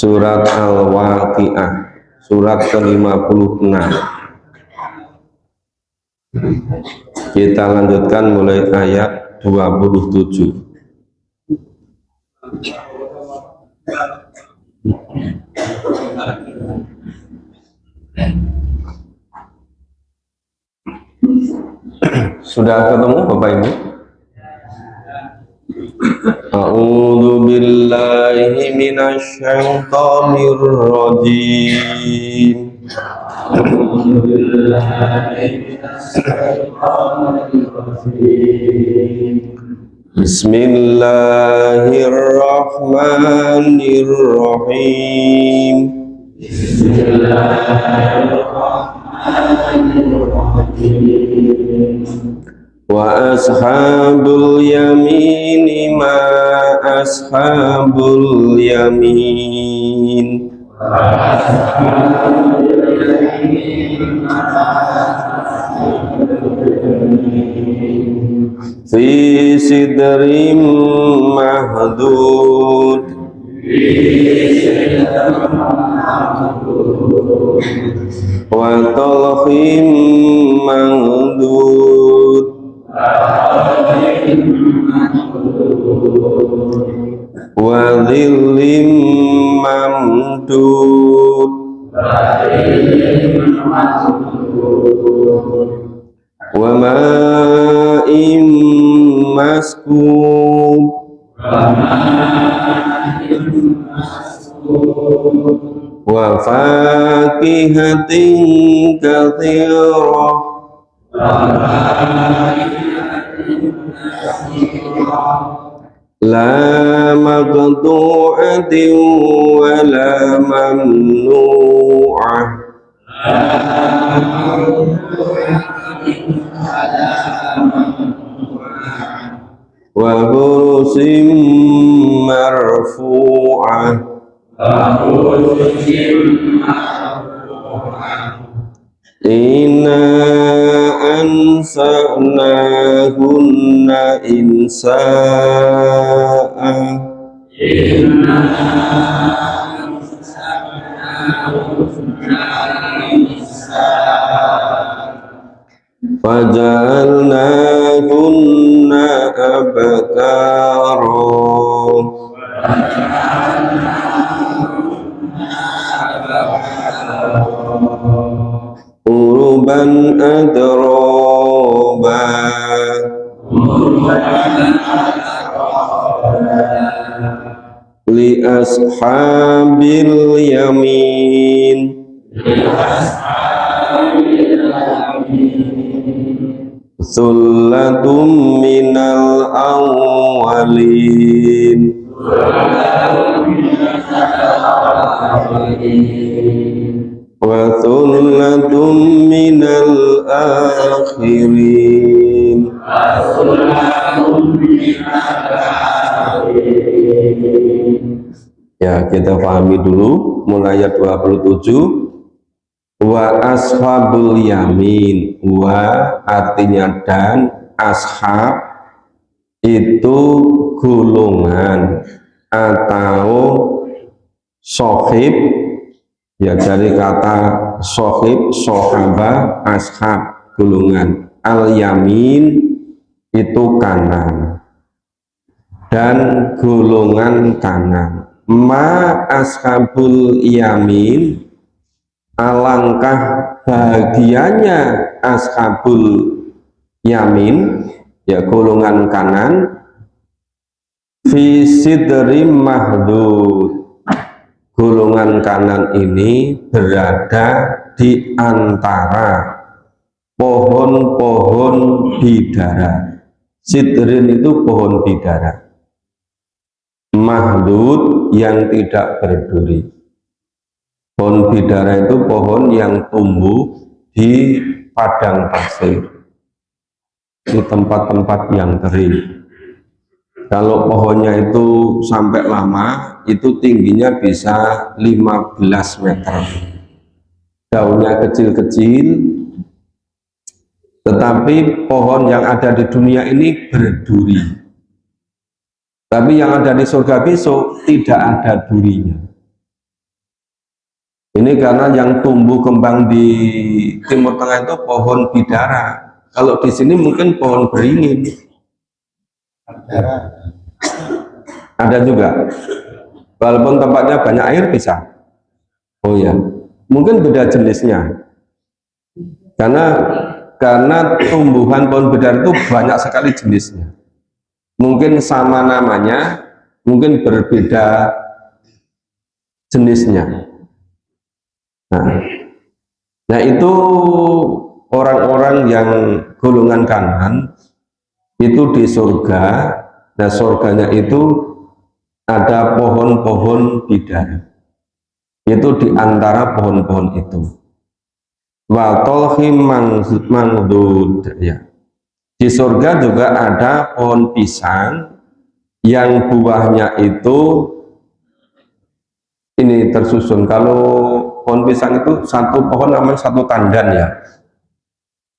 Surat Al-Waqi'ah, surat ke-56. Kita lanjutkan mulai ayat 27. Sudah ketemu Bapak Ibu? A'udzu billahi minasy syaithanir rajim. Bismillahirrahmanirrahim. Wa ashabul yamini ma ashabul yamin. Fi sidrim mahdud. Wa talhim mamdud. Wa dhillim mamdud. Wa ma'im maskub. Wa fakihatin katsirah. La maqtu'atin wa la mamnu'ah. Wa hurusim marfu'ah. Inna ansa'nahunna insa'a. Faja'alnahunna abkara. Urban adroba. Li ashabil yamin. Sullatun minal awwalin. Wa thullatun minal akhirin. Ya, kita pahami dulu mulai ayat 27. Wa ashabul yamin. Wa artinya dan, ashab itu golongan atau sohib. Ya, dari kata sohib, sohaba, ashab, golongan. Al-yamin itu kanan, dan golongan kanan. Ma ashabul yamin, alangkah bahagianya ashabul yamin, ya golongan kanan. Fi sidrim mahdud, golongan kanan ini berada di antara pohon-pohon bidara. Sidrin itu pohon bidara. Mahdud yang tidak berduri. Pohon bidara itu pohon yang tumbuh di padang pasir, di tempat-tempat yang kering. Kalau pohonnya itu sampai lama, itu tingginya bisa 15 meter. Daunnya kecil-kecil, tetapi pohon yang ada di dunia ini berduri. Tapi yang ada di surga besok tidak ada durinya. Ini karena yang tumbuh kembang di Timur Tengah itu pohon bidara. Kalau di sini mungkin pohon beringin. Ada juga. Walaupun tempatnya banyak air bisa. Oh ya, mungkin beda jenisnya. Karena tumbuhan pohon bidara itu banyak sekali jenisnya. Mungkin sama namanya, mungkin berbeda jenisnya. Nah itu orang-orang yang golongan kanan itu di surga. Nah surganya itu ada pohon-pohon bidara. Itu di antara pohon-pohon itu. Wa tolhim mangdud, ya. Di surga juga ada pohon pisang yang buahnya itu ini tersusun. Kalau pohon pisang itu satu pohon namanya satu tandan ya.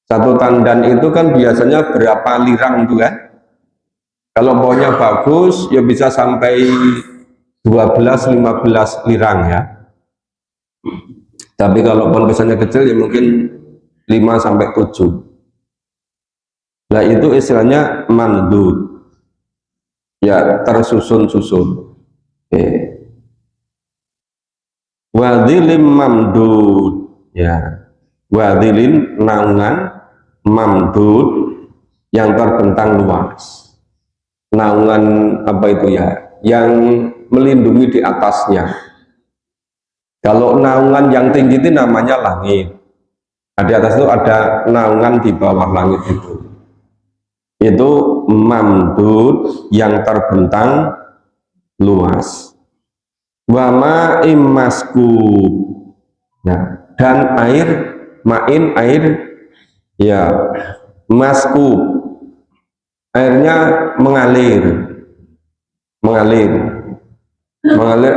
Satu tandan itu kan biasanya berapa lirang itu kan? Kalau pohonnya bagus ya bisa sampai 12-15 lirang ya. Tapi kalau pohon pisangnya kecil ya mungkin 5 sampai 7. Nah itu istilahnya mandud. Ya tersusun-susun. Wadhilim mamdud, ya. Wadhilin naungan mamdud yang terbentang luas. Naungan apa itu ya? Yang melindungi di atasnya. Kalau naungan yang tinggi itu namanya langit. Nah, di atas itu ada naungan di bawah langit itu. Itu mamdud yang terbentang luas. Wama imaskub, ya, dan air main air ya maskub, airnya mengalir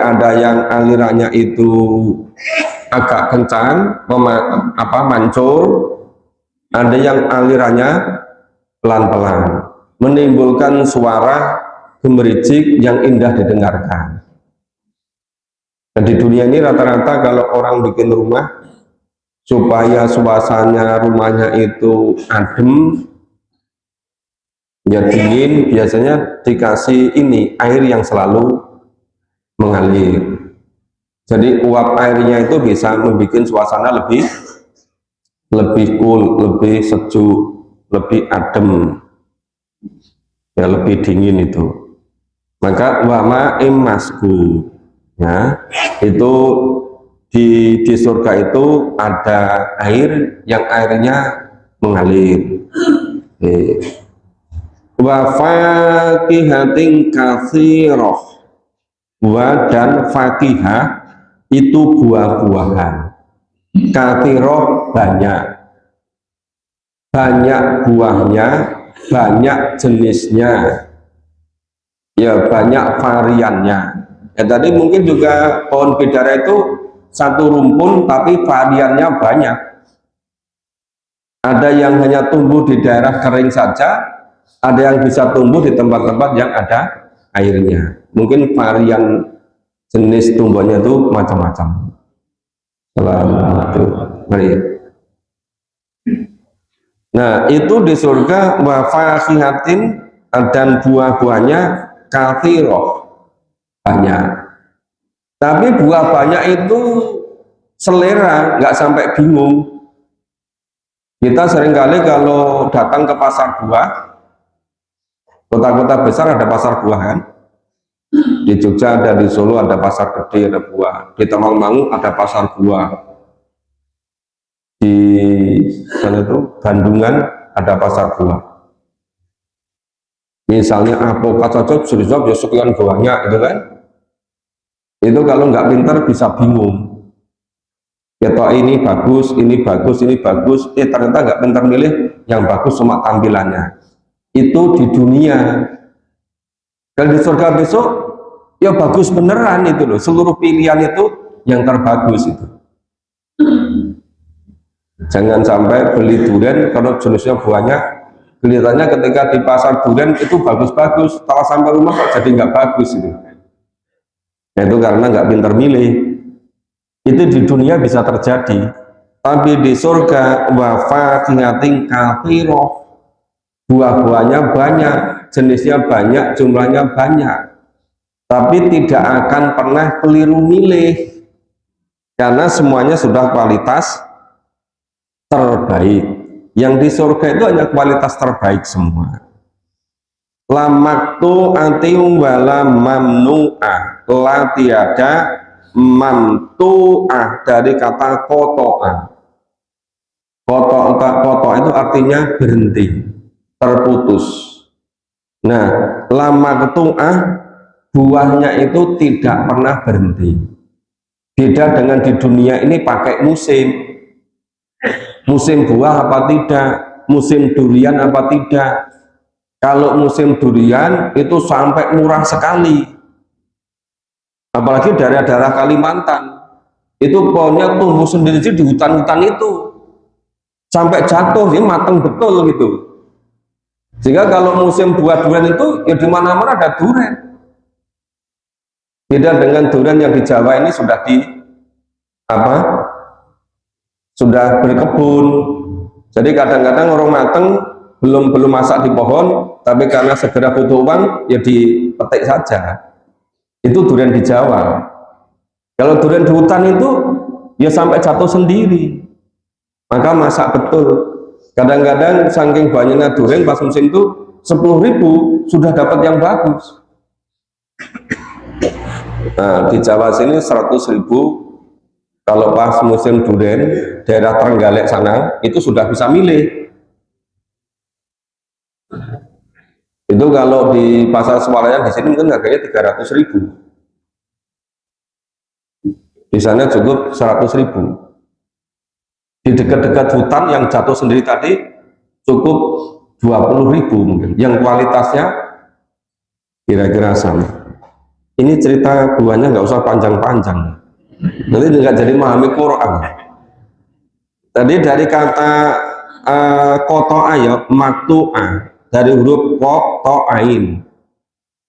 ada yang alirannya itu agak kencang mancur, ada yang alirannya pelan-pelan menimbulkan suara gemericik yang indah didengarkan. Dan di dunia ini rata-rata kalau orang bikin rumah supaya suasana rumahnya itu adem ya dingin, biasanya dikasih ini air yang selalu mengalir. Jadi uap airnya itu bisa membuat suasana lebih cool, lebih sejuk, lebih adem, ya lebih dingin itu. Maka wama imasku, ya itu di surga itu ada air yang airnya mengalir. Wa fakihatin katsiroh, wa dan fakihah itu buah-buahan, katsiroh banyak buahnya, banyak jenisnya, ya banyak variannya. Ya tadi mungkin juga pohon bidara itu satu rumpun tapi variannya banyak. Ada yang hanya tumbuh di daerah kering saja, ada yang bisa tumbuh di tempat-tempat yang ada airnya. Mungkin varian jenis tumbuhannya itu macam-macam. Nah itu di surga wa fakihatin dan buah-buahnya katsiroh banyak. Tapi buah banyak itu selera, nggak sampai bingung. Kita seringkali kalau datang ke pasar buah, kota-kota besar ada pasar buah kan? Di Jogja ada, di Solo ada pasar gede ada buah, di Temanggung ada pasar buah, di sana itu Bandungan ada pasar buah. Misalnya apokat saja sudah ya sekian buahnya itu kan. Itu kalau nggak pintar bisa bingung. Ya toh ini bagus, ini bagus, ini bagus. Ternyata nggak pintar milih yang bagus cuma tampilannya. Itu di dunia. Kalau di surga besok ya bagus beneran itu loh. Seluruh pilihan itu yang terbagus itu. Jangan sampai beli durian kalau jenisnya buahnya kelihatannya ketika di pasar durian itu bagus-bagus, setelah sampai rumah kok jadi nggak bagus itu. Nah, itu karena nggak pintar milih. Itu di dunia bisa terjadi, tapi di surga wafaqihatin katsiroh, buah-buahnya banyak, jenisnya banyak, jumlahnya banyak, tapi tidak akan pernah keliru milih karena semuanya sudah kualitas terbaik. Yang di surga itu hanya kualitas terbaik semua. Lamaktu antium wala mamnu'ah, la tiada mamtu'ah dari kata koto'ah. Koto itu artinya berhenti, terputus. Nah, lamaktu'ah buahnya itu tidak pernah berhenti. Beda dengan di dunia ini pakai musim. Musim buah apa tidak, musim durian apa tidak. Kalau musim durian itu sampai murah sekali, apalagi daerah-daerah Kalimantan, itu pohonnya tumbuh sendiri di hutan-hutan itu, sampai jatuh, dia matang betul gitu. Sehingga kalau musim buah durian itu, ya di mana-mana ada durian. Beda dengan durian yang di Jawa ini sudah sudah berkebun. Jadi kadang-kadang orang mateng belum masak di pohon, tapi karena segera butuh uang ya dipetik saja. Itu durian di Jawa. Kalau durian di hutan itu ya sampai jatuh sendiri, maka masak betul. Kadang-kadang saking banyaknya durian pas musim itu 10.000 sudah dapat yang bagus. Nah, di Jawa sini 100.000, kalau pas musim durian daerah Trenggalek sana itu sudah bisa milih. Itu kalau di pasar swalayan di sini mungkin harganya 300.000. Di sana cukup 100.000. Di dekat-dekat hutan yang jatuh sendiri tadi cukup 20.000 mungkin. Yang kualitasnya kira-kira sama. Ini cerita buahnya nggak usah panjang-panjang. Nanti nggak jadi memahami Quran. Tadi dari kata koto'a ya, maktu'ah, dari huruf koto'ain,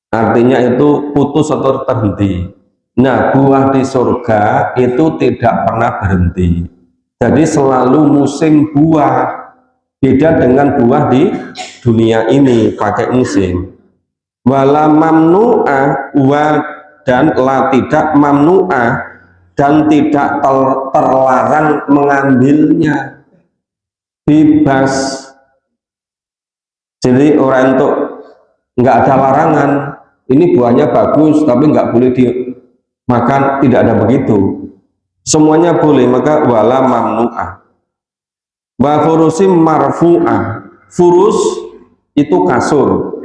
artinya itu putus atau terhenti. Nah, buah di surga itu tidak pernah berhenti, jadi selalu musim buah. Beda dengan buah di dunia ini pakai musim. Wala mamnu'ah, dan la tidak mamnu'ah, dan tidak terlarang mengambilnya, bebas. Jadi orang itu nggak ada larangan, ini buahnya bagus tapi nggak boleh dimakan, tidak ada begitu, semuanya boleh. Maka wala mamnu'ah. Wa furusim marfu'ah, furus itu kasur,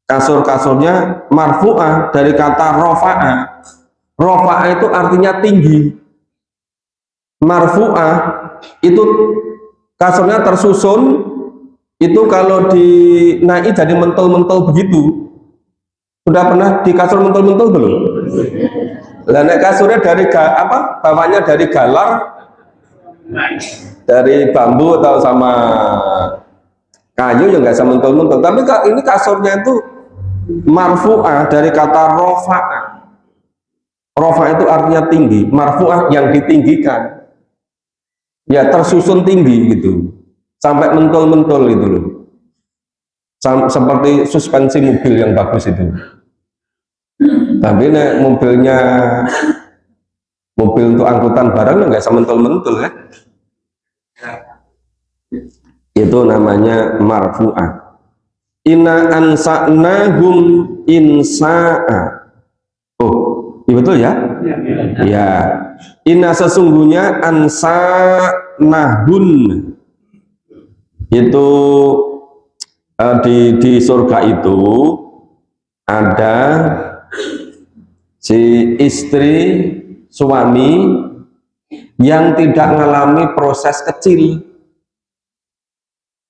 kasur-kasurnya marfu'ah dari kata rofa'ah. Rofa'ah itu artinya tinggi, marfu'ah itu kasurnya tersusun, itu kalau dinaik jadi mentul-mentul begitu. Sudah pernah di kasur mentul-mentul belum? Lah naik kasurnya dari bawahnya dari galar, dari bambu atau sama kayu yang nggak bisa mentul-mentul. Tapi ini kasurnya itu marfu'ah dari kata rofa'ah. Rofa'ah itu artinya tinggi, marfu'ah yang ditinggikan, ya tersusun tinggi gitu, sampai mentul-mentul gitu loh, seperti suspensi mobil yang bagus itu. Tapi nek mobil untuk angkutan barang nggak bisa mentul-mentul kan, itu namanya marfu'ah. Inna ansa'nahum insa'a. Oh, iya betul ya? Ya. Inna sesungguhnya ansa'nahun itu di surga itu ada si istri suami yang tidak mengalami proses kecil.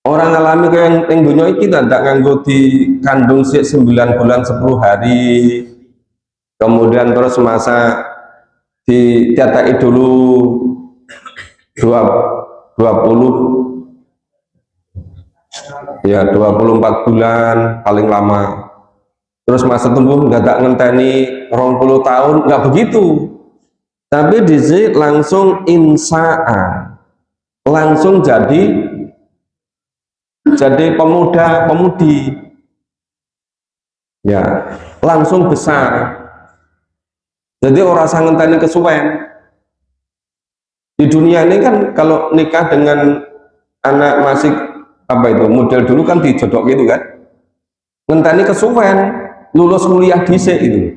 Orang ngalami kayak yang dunia ini tidak nganggo di kandung 9 bulan 10 hari, kemudian terus masa ditiatai dulu 24 bulan paling lama, terus masa tumbuh nggak ngenteni 20 tahun, nggak begitu. Tapi di sini langsung insa'a, langsung jadi pemuda pemudi, ya langsung besar. Jadi orang sangat ngenteni kesuwen. Di dunia ini kan kalau nikah dengan anak masih apa itu model dulu kan dijodok gitu kan, ngenteni kesuwen, lulus kuliah dhisik itu,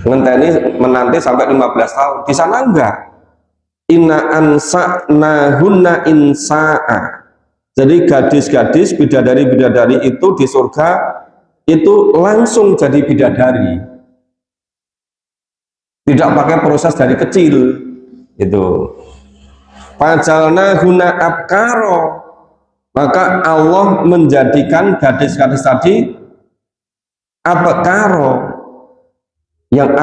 ngenteni menanti sampai 15 tahun. Di sana enggak, inna ansa'nahunna insa'a. Jadi gadis-gadis bidadari-bidadari itu di surga itu langsung jadi bidadari, tidak pakai proses dari kecil itu. Pajalna guna abkaro, maka Allah menjadikan gadis-gadis tadi abkaro. Yang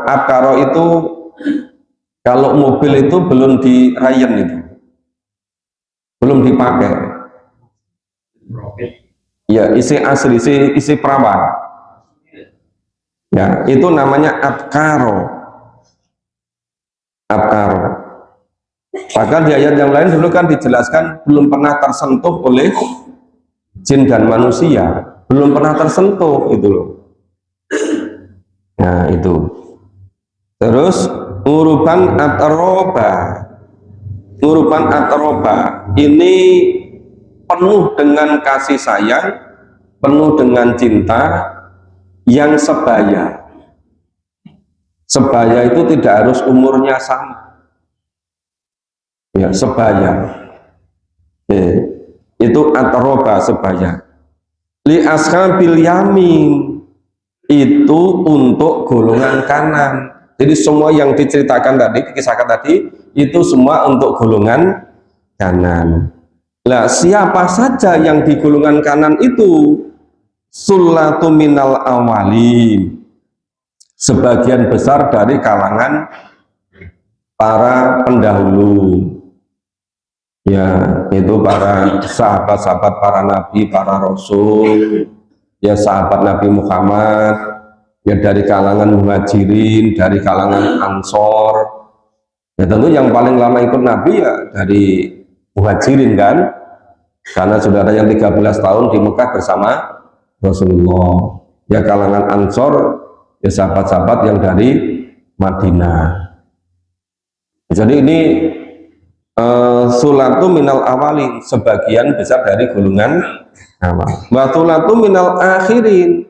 abkaro itu kalau mobil itu belum dirayen, itu belum dipakai, ya isi asli, isi perawan, ya itu namanya abkaro. Bahkan di ayat yang lain dulu kan dijelaskan belum pernah tersentuh oleh jin dan manusia, belum pernah tersentuh itu loh. Nah itu. Terus uruban atroba ini penuh dengan kasih sayang, penuh dengan cinta yang sebaya. Sebaya itu tidak harus umurnya sama, ya sebaya, itu atroba sebaya. Li ashabil yamin itu untuk golongan kanan. Jadi semua yang diceritakan tadi, dikisahkan tadi itu semua untuk golongan kanan. Nah siapa saja yang di golongan kanan itu sullatu minal awalin, sebagian besar dari kalangan para pendahulu, ya itu para sahabat-sahabat para nabi, para rasul, ya sahabat Nabi Muhammad, ya dari kalangan muhajirin, dari kalangan ansor. Ya tentu yang paling lama ikut Nabi ya dari muhajirin kan, karena sudah ada yang 13 tahun di Mekah bersama Rasulullah. Ya kalangan ansor, ya sahabat-sahabat yang dari Madinah. Jadi ini sulatu minal awalin, sebagian besar dari golongan awal. Wa sulatu minal akhirin,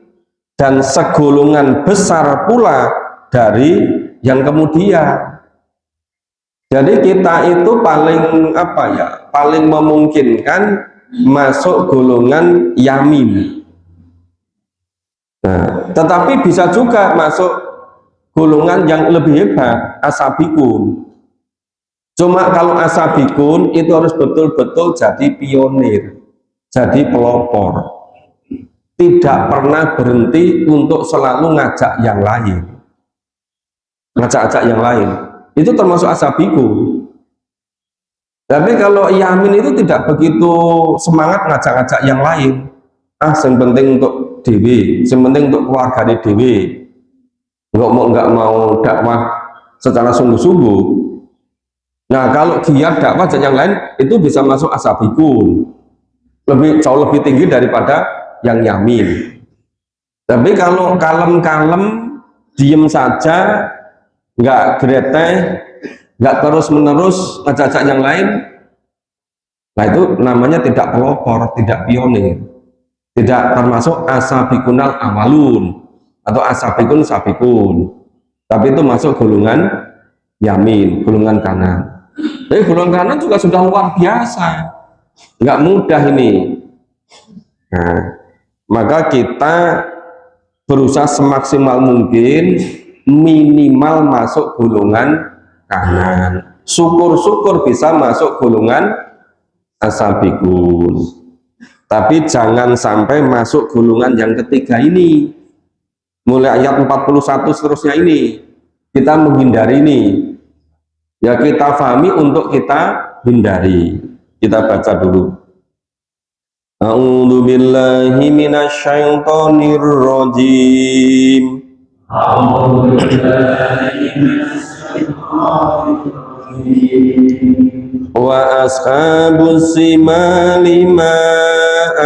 dan segolongan besar pula dari yang kemudian. Jadi kita itu paling apa ya, paling memungkinkan masuk golongan yamin. Nah, tetapi bisa juga masuk golongan yang lebih hebat, asabikun. Cuma kalau asabikun itu harus betul-betul jadi pionir, jadi pelopor, tidak pernah berhenti untuk selalu ngajak yang lain, ngajak-ngajak yang lain. Itu termasuk asabikun. Tapi kalau yamin itu tidak begitu semangat ngajak-ngajak yang lain. Yang penting untuk dewi, yang penting untuk keluarga di dewi, nggak mau dakwah secara sungguh-sungguh. Nah kalau giat dakwah dan yang lain itu bisa masuk asabikun, jauh lebih tinggi daripada yang yamin. Tapi kalau kalem-kalem, diem saja, nggak greteh, nggak terus-menerus ngajak yang lain, nah itu namanya tidak pelopor, tidak pionir, tidak termasuk asabikunal awalun atau asabikun sabikun, tapi itu masuk golongan yamin, golongan kanan. Jadi golongan kanan juga sudah luar biasa, nggak mudah ini. Nah, maka kita berusaha semaksimal mungkin minimal masuk golongan kanan. Syukur-syukur bisa masuk golongan asabikun. Tapi jangan sampai masuk golongan yang ketiga ini. Mulai ayat 41 seterusnya ini. Kita menghindari ini. Ya kita pahami untuk kita hindari. Kita baca dulu. A'udzu billahi minasyaitonir rajim. A'udzu billahi Wa ashabus simali ma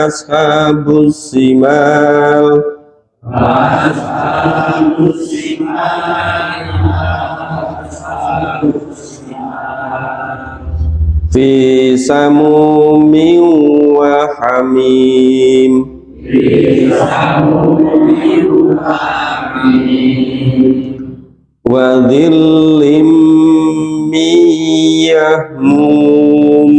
ashabus simal fi samumin wa hamim wa dhillim min yahmum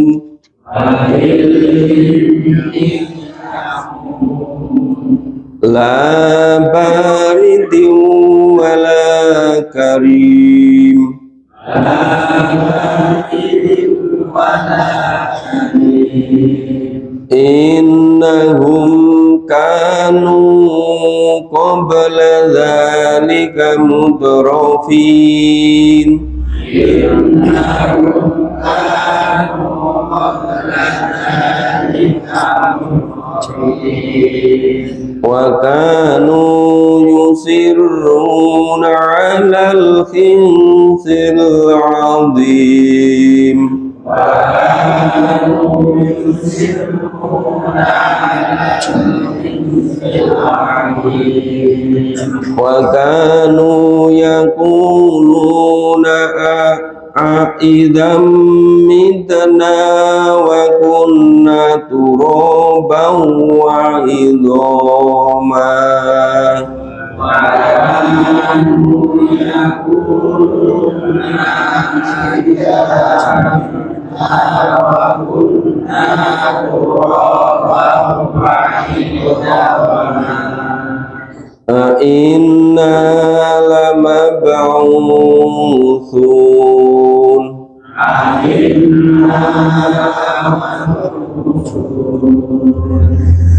la baridin wala karim innahum kanu qabla dhalika mutrafin wa kanu yusirruna ala al-khinsil azim wa kanu yaquluna idam mitna wa kunna turaban wa idhama inna lamab'utsun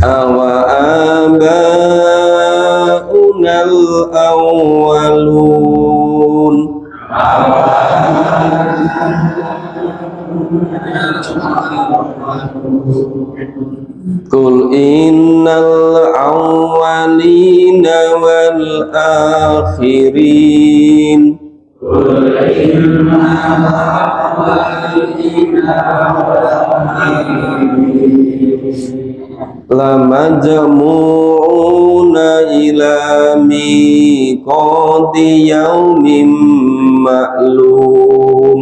awa aba'unal awwalun Qul innal awwalina wal akhirin lamajmu'una ila miqati yaumin ma'lum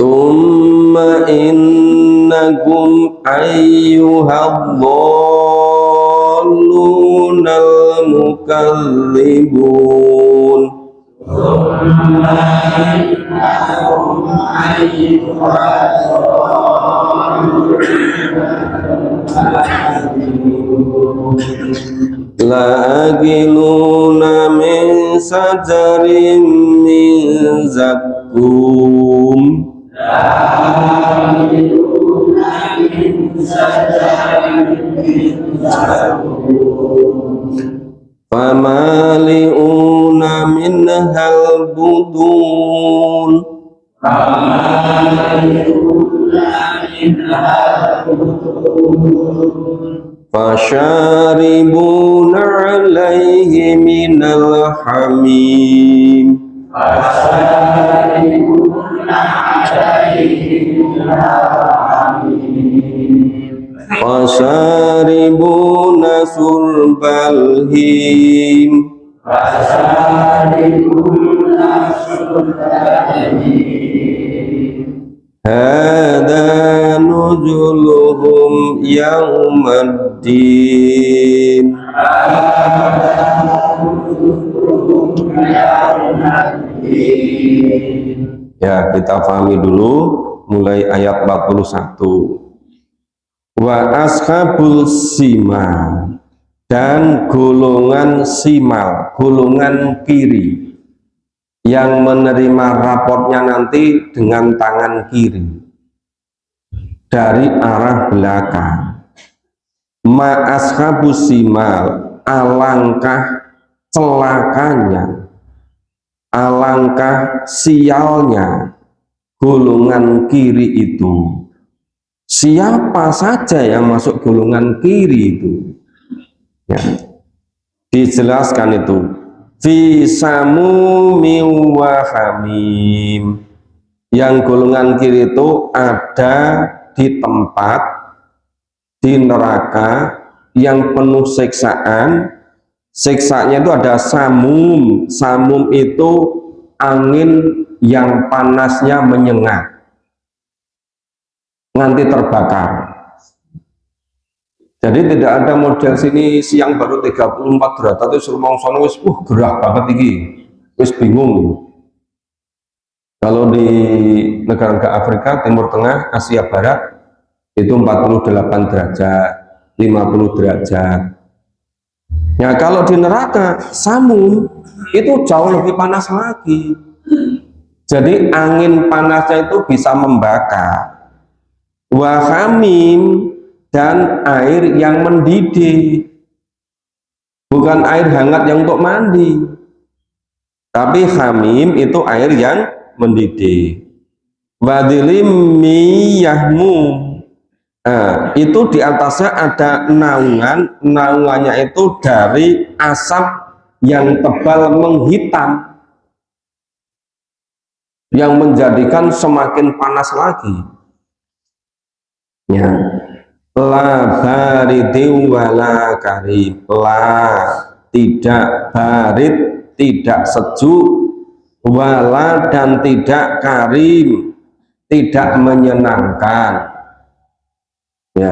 Thumma innakum ayyuhadh-dhallunal mukadzibun la'akiluna min sajarin min zakkum famali'una minhal budun fasharibuna alaihi minal hamim fasharibuna surbal him hada nuzuluhum yaumaddin ya kita pahami dulu mulai ayat 41 wa ashabul simal dan golongan simal golongan kiri yang menerima raportnya nanti dengan tangan kiri dari arah belakang ma ashabus simal alangkah celakanya alangkah sialnya golongan kiri itu siapa saja yang masuk golongan kiri itu, ya, dijelaskan itu fi samumi wa hamim, yang golongan kiri itu ada di tempat di neraka yang penuh siksaan. Siksanya itu ada samum. Samum itu angin yang panasnya menyengat nganti terbakar. Jadi tidak ada model sini siang baru 34 derajat itu suruh mau sono wis gerah banget iki, wis bingung. Kalau di negara Afrika Timur Tengah, Asia Barat itu 48 derajat, 50 derajat. Nah, kalau di neraka samum itu jauh lebih panas lagi. Jadi angin panasnya itu bisa membakar. Wahamim, dan air yang mendidih. Bukan air hangat yang untuk mandi. Tapi hamim itu air yang mendidih. Wadilim miyahmum. Nah, itu di atasnya ada naungan, naungannya itu dari asap yang tebal menghitam, yang menjadikan semakin panas lagi. Ya, la baridin wala karim, la tidak barid, tidak sejuk, wala dan tidak karim, tidak menyenangkan. Ya,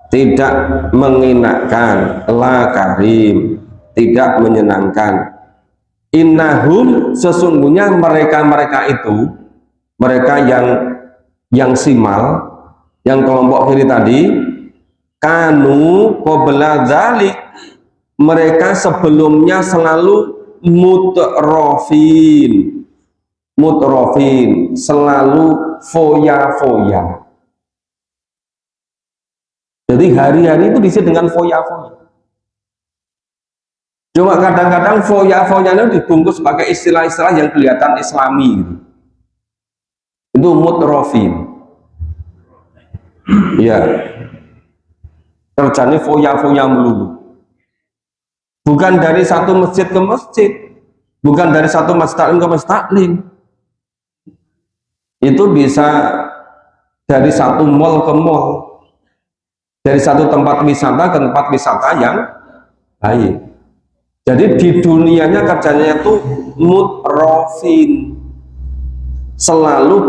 tidak mengenakan, la karim, tidak menyenangkan. Innahum, sesungguhnya mereka itu, mereka yang simal, yang kelompok kiri tadi, kanu qabla dzalik, mereka sebelumnya selalu mutrofin, selalu foya-foya. Jadi hari-hari itu diisi dengan foya-foya. Cuma kadang-kadang foya-foyanya dibungkus pakai istilah-istilah yang kelihatan islami gitu. Itu mutrofin. Ya, kerjanya foya-foya melulu. Bukan dari satu masjid ke masjid, bukan dari satu masjid taklim ke masjid taklim. Itu bisa dari satu mall ke mall, dari satu tempat wisata ke tempat wisata yang baik. Jadi di dunianya kerjanya itu mutrofin, selalu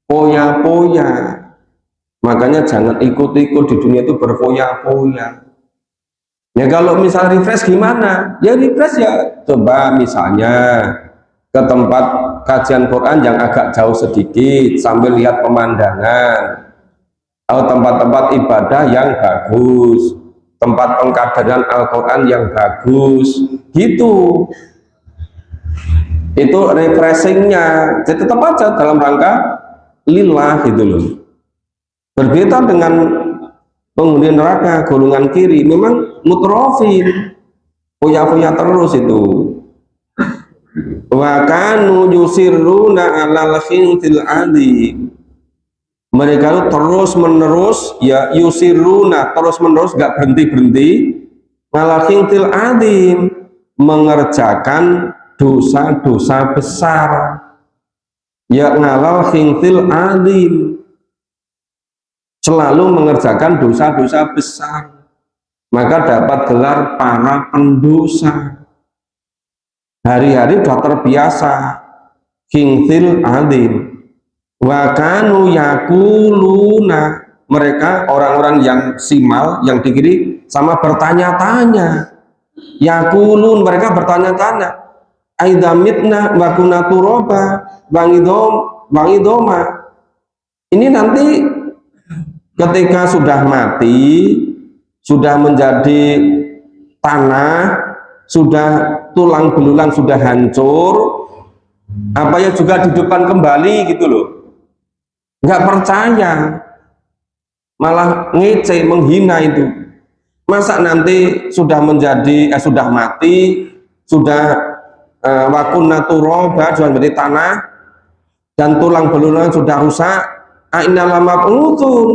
berfoya-foya. Makanya jangan ikut-ikut di dunia itu berfoya-foya. Ya kalau misal refresh gimana? Ya refresh ya coba misalnya ke tempat kajian Quran yang agak jauh sedikit sambil lihat pemandangan, atau tempat-tempat ibadah yang bagus, tempat pengkaderan Al-Quran yang bagus, gitu. Itu refreshingnya. Jadi tetap aja dalam rangka lillah gitu loh. Berbeda dengan penghuni neraka golongan kiri, memang mutrofin, foya-foya terus itu. Wa kanu yusirruna 'alal khintil adim. Mereka itu terus menerus ya yusirruna, terus menerus gak berhenti-berhenti, 'alal khintil adim, mengerjakan dosa-dosa besar. Ya ngalal khintil adim, selalu mengerjakan dosa-dosa besar, maka dapat gelar para pendosa. Hari-hari sudah terbiasa khintil adim. Wa kanu yakuluna, mereka orang-orang yang simal, yang di kiri sama bertanya-tanya. Yakulun, mereka bertanya-tanya, aidamitna wa kunna turaba bangidoma. Ini nanti ketika sudah mati, sudah menjadi tanah, sudah tulang belulang sudah hancur, apa ya juga dihidupkan kembali gitu loh. Nggak percaya, malah ngece, menghina itu. Masa nanti sudah menjadi sudah mati, sudah wakunna turoba, sudah menjadi tanah, dan tulang belulang sudah rusak, aina lama pengutun,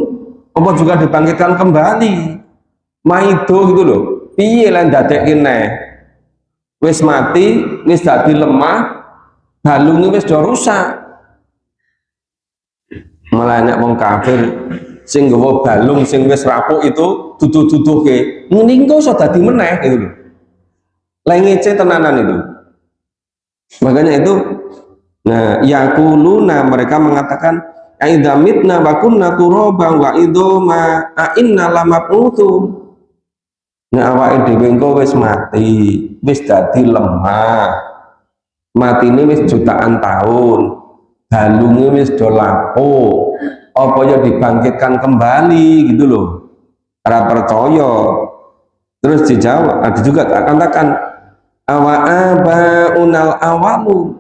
apa juga dibangkitkan kembali. Maido gitu loh, piye lan dadekke neh, wis mati, wis dadi lemah, balungnya wis do rusak. Malah nek wong kafir sing nggawa balung sing wis rapuh itu duduh-duduhke mending kok iso dadi meneh gitu loh. Lah ngece tenanan itu. Makanya itu, nah yaquluna, mereka mengatakan aidza mitna wa kunna turaba wa idoma a inna lamab'utsun. Nah awake dhewe engko wis mati, wis dadi lemah. Matine wis jutaan tahun. Balunge wis do lapuk. Apa ya dibangkitkan kembali gitu loh. Ora percaya. Terus dijawab, ada juga katakan awa abaunal awalu.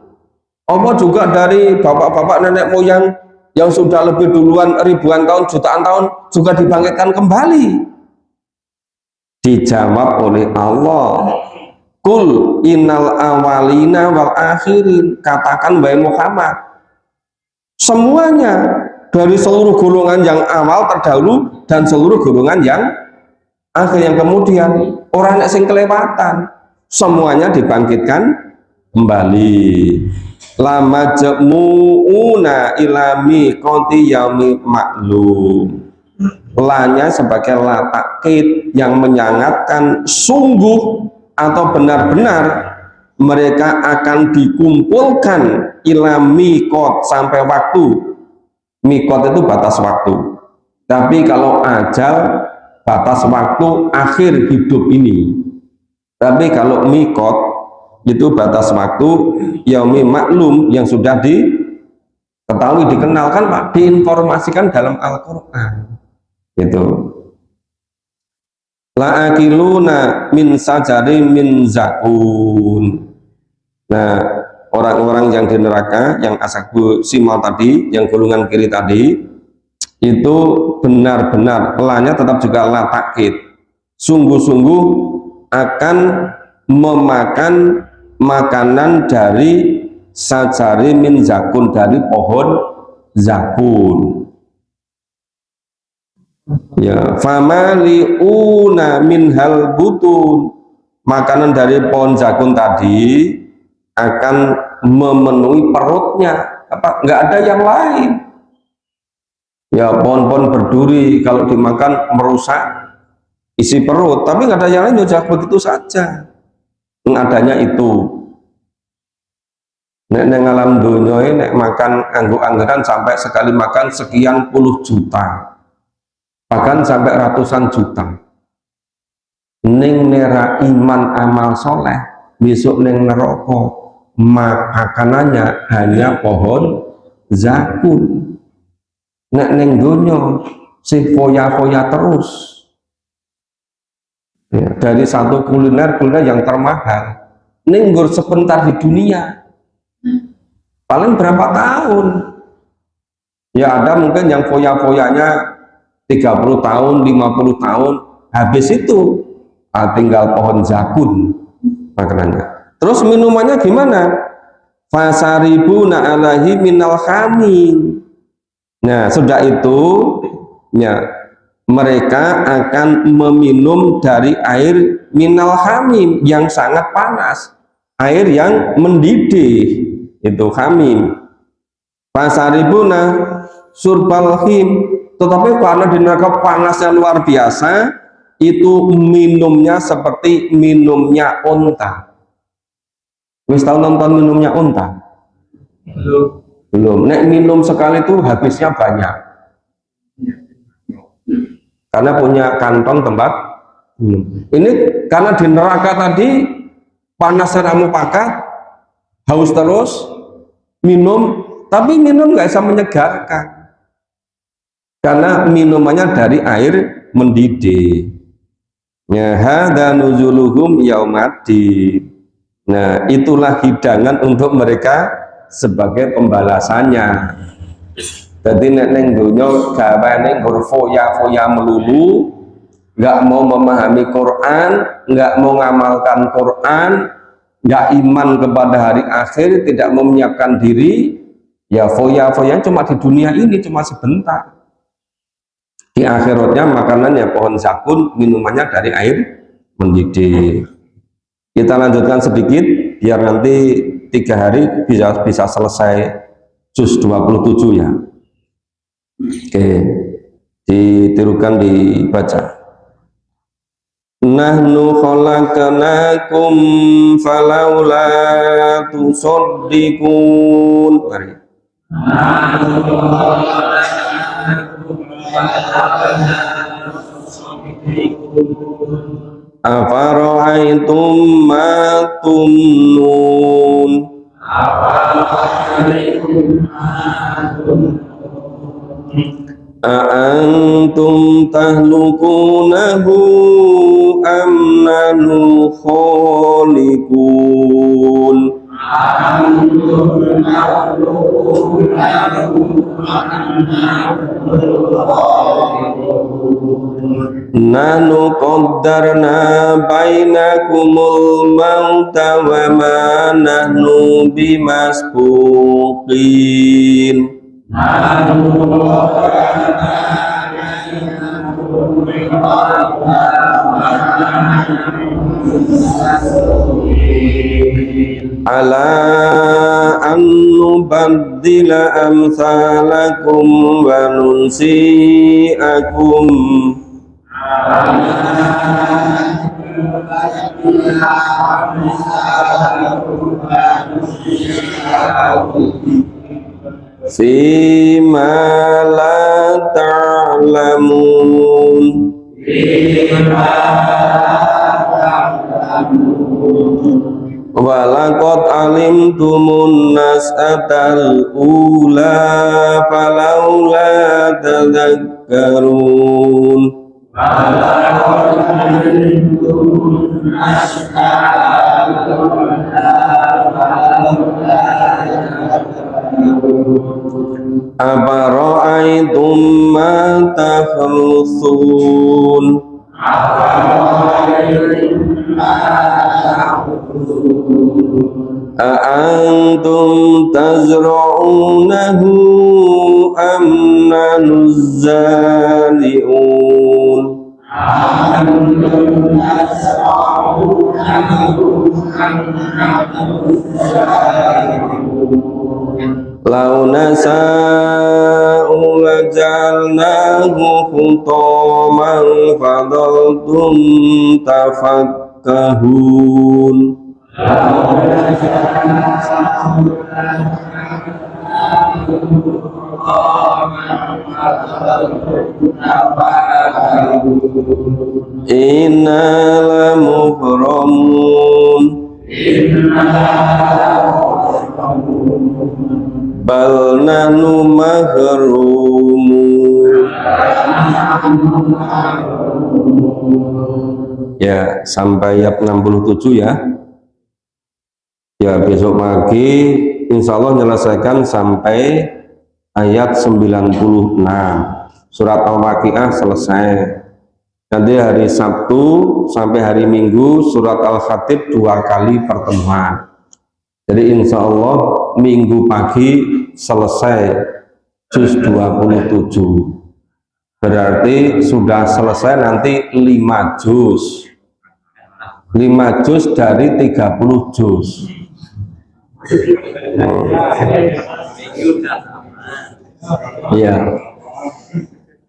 Apa juga dari bapak-bapak nenek moyang yang sudah lebih duluan ribuan tahun, jutaan tahun juga dibangkitkan kembali. Dijawab oleh Allah, kul innal awalina wal akhirin, katakan wahai Muhammad, semuanya dari seluruh golongan yang awal terdahulu dan seluruh golongan yang akhir yang kemudian, orang yang sing kelewatan semuanya dibangkitkan kembali. Lama jemu'una ilami konti yaumi maklum. Lanya sebagai la takkid yang menyangatkan sungguh atau benar-benar mereka akan dikumpulkan ila mikot, sampai waktu. Mikot itu batas waktu, tapi kalau ajal batas waktu akhir hidup ini. Tapi kalau mikot itu batas waktu yaumi maklum yang sudah diketahui, dikenalkan Pak, diinformasikan dalam Al-Qur'an. Itu la akiluna min sajari min zakun. Nah, orang-orang yang di neraka, yang ashabu simal tadi, yang golongan kiri tadi, itu benar-benar lanya tetap juga la takkid, sungguh-sungguh akan memakan makanan dari sajari min zakun, dari pohon zakun. Ya, famaliuna min hal butun, makanan dari pohon zakun tadi akan memenuhi perutnya, apa nggak ada yang lain. Ya, pohon-pohon berduri kalau dimakan merusak isi perut, tapi nggak ada yang lain, ya begitu saja. Adanya itu. Nek neng alam dunia ini, nek makan anggo-anggaran sampai sekali makan sekian puluh juta. Bahkan sampai ratusan juta. Ning nera iman amal soleh, besok neng neraka makanannya hanya pohon zakun. Nek neng dunya si foya-foya terus. Ya, dari satu kuliner yang termahal, nenggur sebentar di dunia, paling berapa tahun? Ya ada mungkin yang foya-foyanya 30 tahun, 50 tahun, habis itu tinggal pohon zakun makanannya. Terus minumannya gimana? Fasaribuna alaihi minal hamim. Nah, sudah itu ya, mereka akan meminum dari air minal hamim yang sangat panas, air yang mendidih, itu hamim. Fasaribuna surbal him, tetapi karena di neraka panasnya luar biasa, itu minumnya seperti minumnya unta. Wis tahu nonton minumnya unta? Belum. Nek minum sekali itu habisnya banyak, karena punya kantong tempat minum. Ini karena di neraka tadi panasnya kamu pakat, haus terus, minum, tapi minum nggak bisa menyegarkan. Karena minumannya dari air mendidih. Ya, hadza nuzuluhum yaumaddin. Nah, itulah hidangan untuk mereka sebagai pembalasannya. Jadi neng dunya gawane nggur foya-foya melulu, nggak mau memahami Quran, nggak mau ngamalkan Quran, nggak iman kepada hari akhir, tidak mau menyiapkan diri, Ya foya-foya cuma di dunia ini cuma sebentar. Di akhiratnya makanannya pohon zakun, minumannya dari air mendidih. Kita lanjutkan sedikit biar nanti 3 hari bisa selesai juz 27 ya. Oke, ditirukan dibaca. Nahnu khalaqnakum falaula tusaddiqun. Mari. Afara'aitum ma tumnun. A'antum tahlukunahu am nahnu khaliqun. Nahnu qaddarna bainakumul mauta wa ma nahnu bimasbuqin. Ala an nubaddila amsalakum wa nunsi'akum. Fima la ta'lamun. Walaqad alimtumun nas'atal ula falaula tadhakkarun. Afara'aitum ma tahrusun. A'antum tazra'unahu am nanuz zali'un. Lau nasa'u laja'alnahu hutaman fadaltum tafakkahun. Inna lamughramun. Bal nahnu mahrumun. Ya, sampai ayat 67 ya. Ya, besok pagi insya Allah menyelesaikan sampai ayat 96. Surat Al-Waqiah selesai. Nanti hari Sabtu sampai hari Minggu surat Al-Khatib 2 kali pertemuan. Jadi insya Allah Minggu pagi selesai juz 27. Berarti sudah selesai nanti 5 juz. 5 juz dari 30 juz. Ya,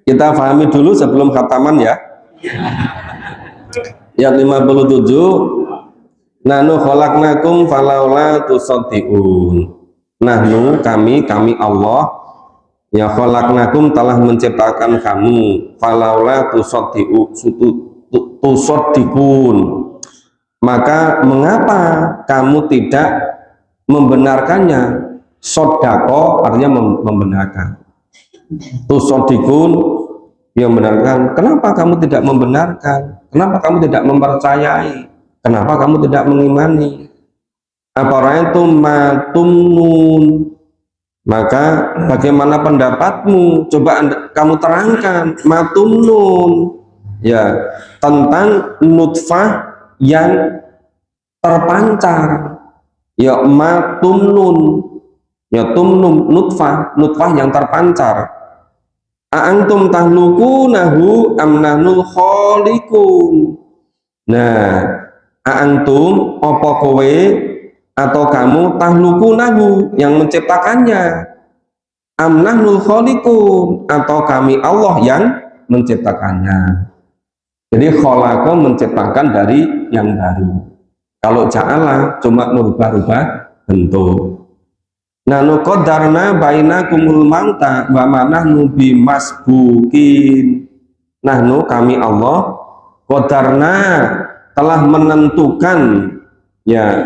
kita pahami dulu sebelum khataman ya. Ayat 57, nahnu khalaqnakum falaula tusaddiqun. Nahnu kami Allah ya khalaqnakum telah menciptakan kamu falaula tusaddiqun. Maka mengapa kamu tidak membenarkannya? Sodako artinya membenarkan. Tusaddiqun yang membenarkan. Kenapa kamu tidak membenarkan? Kenapa kamu tidak mempercayai? Kenapa kamu tidak mengimani? Afara'aitum ma tumnun. Maka bagaimana pendapatmu? Coba kamu terangkan ma tumnun. Ya, tentang nutfah yang terpancar. Ya ma tumnun. Ya tumnum nutfah, nutfah yang terpancar. A'antum tahlukunahu am nahnul khaliqun. Nah, a'antum apa kowe atau kamu tahlukunahu yang menciptakannya, am nahnul khaliqun atau kami Allah yang menciptakannya. Jadi khalaqa menciptakan dari yang baru. Kalau ja'ala cuma merubah-rubah bentuk. Nanu qadarna bainakumul mauta wa ma nahnu bimasbukin. Nahnu kami Allah qadarna telah menentukan ya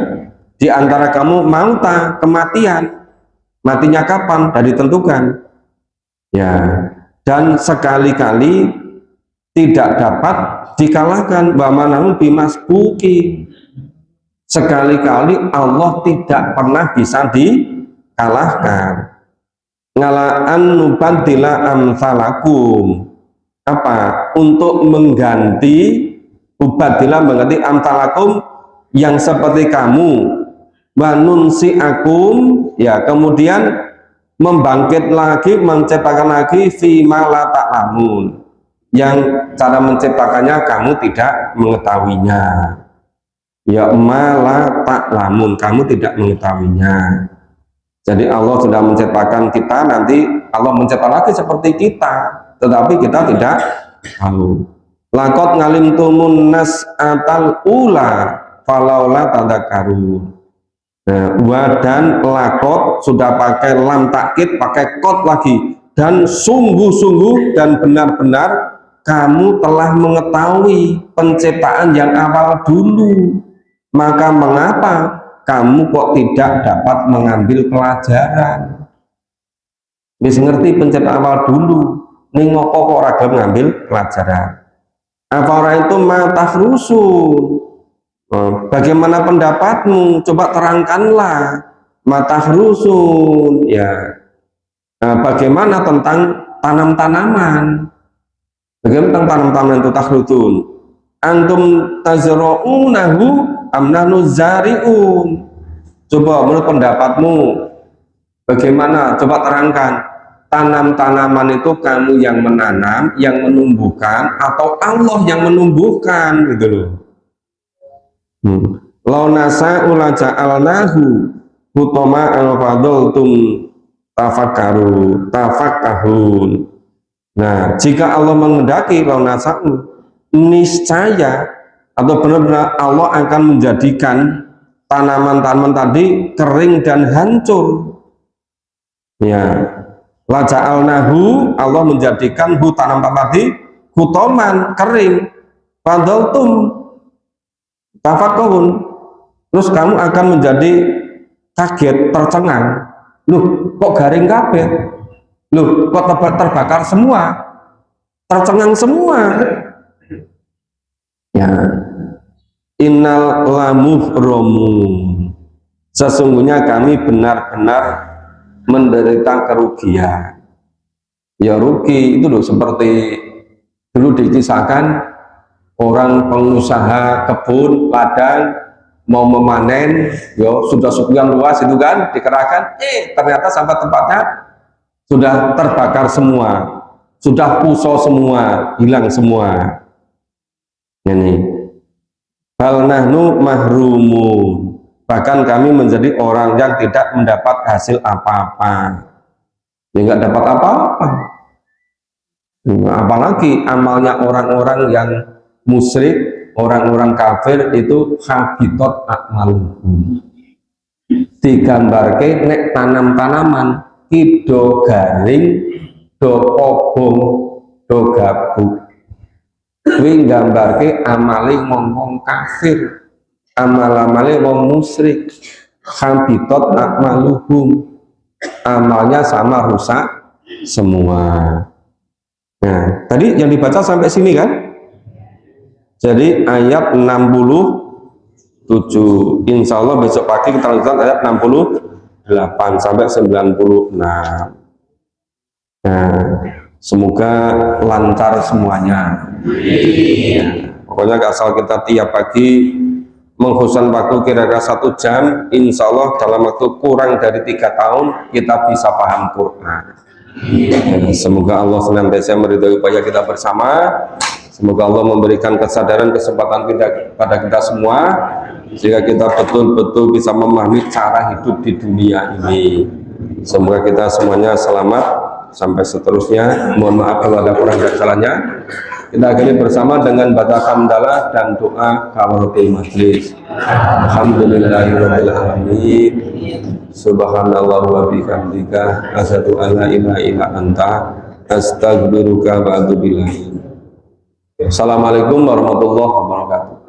di antara kamu mauta kematian. Matinya kapan? Sudah ditentukan. Ya, dan sekali-kali tidak dapat dikalahkan wa ma nahnu bimasbukin. Sekali-kali Allah tidak pernah bisa dikalahkan. Ngalaan nubadila amsalakum, apa? Untuk mengganti, ubadila mengganti amsalakum yang seperti kamu, wanunsi akum, ya kemudian membangkit lagi, menciptakan lagi fima la ta'lamun, yang cara menciptakannya kamu tidak mengetahuinya. Ya malah tak lamun, kamu tidak mengetahuinya. Jadi Allah sudah menciptakan kita, nanti Allah menciptakan lagi seperti kita, tetapi kita tidak tahu. Lakot ngalimtumun nas'atal ula falaula tadakkarun. Nah, wa dan lakot sudah pakai lam takkid, pakai kot lagi, dan sungguh-sungguh dan benar-benar kamu telah mengetahui penciptaan yang awal dulu. Maka mengapa kamu kok tidak dapat mengambil pelajaran? Bisa ngerti penciptaan awal dulu, ning ngopo kok ora gelem ngambil pelajaran? Apa orang itu matah rusun? Bagaimana pendapatmu? Coba terangkanlah. Matah rusun, ya. Bagaimana tentang tanam-tanaman? Bagaimana tentang tanam-tanaman itu tahrutun? Antum tazra'unahu am nahnu zari'un. Coba menurut pendapatmu bagaimana? Coba terangkan. Tanam-tanaman itu kamu yang menanam, yang menumbuhkan, atau Allah yang menumbuhkan, gitu loh. Lau nasa'u la ja'alnahu hutama al-fadultum tafakkahun. Nah, jika Allah mengendaki lau nasa'u, niscaya atau benar-benar Allah akan menjadikan tanaman-tanaman tadi kering dan hancur. Ya, la ja'alnahu, Allah menjadikan tanaman tadi hutoman kering, fadaltum tafakkahun, terus kamu akan menjadi kaget, tercengang. Loh, kok garing kabeh? Loh, kok terbakar semua? Tercengang semua. Ya, innal lamuhromun, sesungguhnya kami benar-benar menderita kerugian. Ya rugi itu loh, seperti dulu dikisahkan orang pengusaha kebun ladang mau memanen, yo sudah sekian luas itu kan dikerahkan, ternyata sampai tempatnya sudah terbakar semua, sudah puso semua, hilang semua. Ini hal nahnu mahrumun, bahkan kami menjadi orang yang tidak mendapat hasil apa-apa, tidak dapat apa-apa. Apalagi amalnya orang-orang yang musyrik, orang-orang kafir itu habitat a'maluhum, digambarke nek tanam-tanaman kido garing, do kobong, do gabuk. Kuwi nggambarke amale ngomong kafir, amal-amale wong musyrik, habitat a'maluhum, amalnya sama rusak semua. Nah, tadi yang dibaca sampai sini kan? Jadi ayat 67. Insya Allah besok pagi kita lanjutkan ayat 68 sampai 96. Nah, semoga lancar semuanya. Ya, pokoknya asal kita tiap pagi menghusan waktu kira-kira 1 jam, insya Allah dalam waktu kurang dari 3 tahun kita bisa paham Quran. Semoga Allah senantiasa meridhai upaya kita bersama. Semoga Allah memberikan kesadaran, kesempatan pada kita semua, sehingga kita betul-betul bisa memahami cara hidup di dunia ini. Semoga kita semuanya selamat sampai seterusnya. Mohon maaf kalau ada kurang dan salahnya. Kita akhiri bersama dengan baca hamdalah dan doa kafaratul majlis. Alhamdulillahirabbil alamin. Subhanallah wa bihamdika asyhadu an la ilaha illa anta astaghfiruka wa atubu ilaik. Assalamualaikum warahmatullahi wabarakatuh.